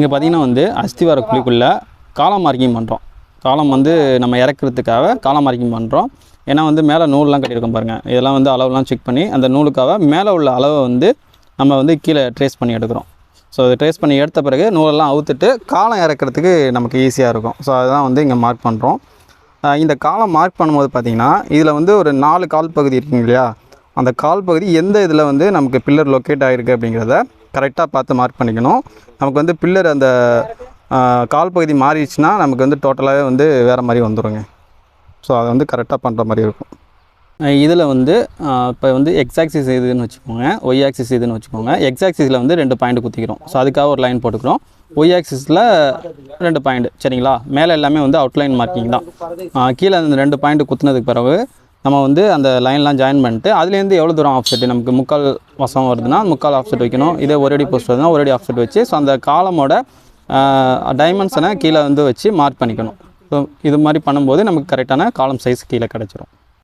இங்கே பார்த்தீங்கன்னா வந்து அஸ்திவார குழிக்குள்ளே காலம் மார்க்கிங் பண்ணுறோம். காலம் வந்து நம்ம இறக்குறதுக்காக காலம் மார்க்கிங் பண்ணுறோம். ஏன்னா வந்து மேலே நூல்லாம் கட்டியிருக்கோம் பாருங்கள். இதெல்லாம் வந்து அளவுலாம் செக் பண்ணி அந்த நூலுக்காக மேலே உள்ள அளவை வந்து நம்ம வந்து கீழே ட்ரேஸ் பண்ணி எடுக்கிறோம். ஸோ அதை ட்ரேஸ் பண்ணி எடுத்த பிறகு நூலெல்லாம் அவுத்துட்டு காலம் இறக்கிறதுக்கு நமக்கு ஈஸியாக இருக்கும். ஸோ அதுதான் வந்து இங்கே மார்க் பண்ணுறோம். இந்த காலம் மார்க் பண்ணும்போது பார்த்திங்கன்னா இதில் வந்து ஒரு 4 கால் பகுதி இருக்குங்க இல்லையா, அந்த கால் பகுதி எந்த இதில் வந்து நமக்கு பில்லர் லொக்கேட் ஆகிருக்கு அப்படிங்கிறத கரெக்டாக பார்த்து மார்க் பண்ணிக்கணும். நமக்கு வந்து பில்லர் அந்த கால் பகுதி மாறிடுச்சுன்னா நமக்கு வந்து டோட்டலாகவே வந்து வேறு மாதிரி வந்துடுங்க. ஸோ அதை வந்து கரெக்டாக பண்ணுற மாதிரி இருக்கும். இதில் வந்து இப்போ வந்து எக்ஸ் ஆக்சிஸ் இதுன்னு வச்சுக்கோங்க, ஒய் ஆக்சிஸ் இதுன்னு வச்சுக்கோங்க. எக்ஸ் ஆக்சிஸில் வந்து 2 பாயிண்ட் குத்திக்கிறோம். ஸோ அதுக்காக ஒரு லைன் போட்டுக்கிறோம். ஒய் ஆக்சிஸில் 2 பாயிண்ட், சரிங்களா. மேலே எல்லாமே வந்து அவுட்லைன் மார்க்கிங் தான். கீழே அந்த 2 பாயிண்ட் குத்துனதுக்கு பிறகு நம்ம வந்து அந்த லைன்லாம் ஜாயின் பண்ணிட்டு அதுலேருந்து எவ்வளோ தூரம் ஆஃப் செட்டு நமக்கு 3/4 வசம் வருதுன்னா 3/4 ஆஃப் செட் வைக்கணும். இதே ஒரு அடி போஸ்ட் வருதுன்னா ஒரு அடி ஆஃப் செட் வச்சு ஸோ அந்த காலமோட டைமென்ஷனை கீழே வந்து வச்சு மார்க் பண்ணிக்கணும். ஸோ இது மாதிரி பண்ணும்போது நமக்கு கரெக்டான காலம் சைஸ் கீழே கிடச்சிரும்.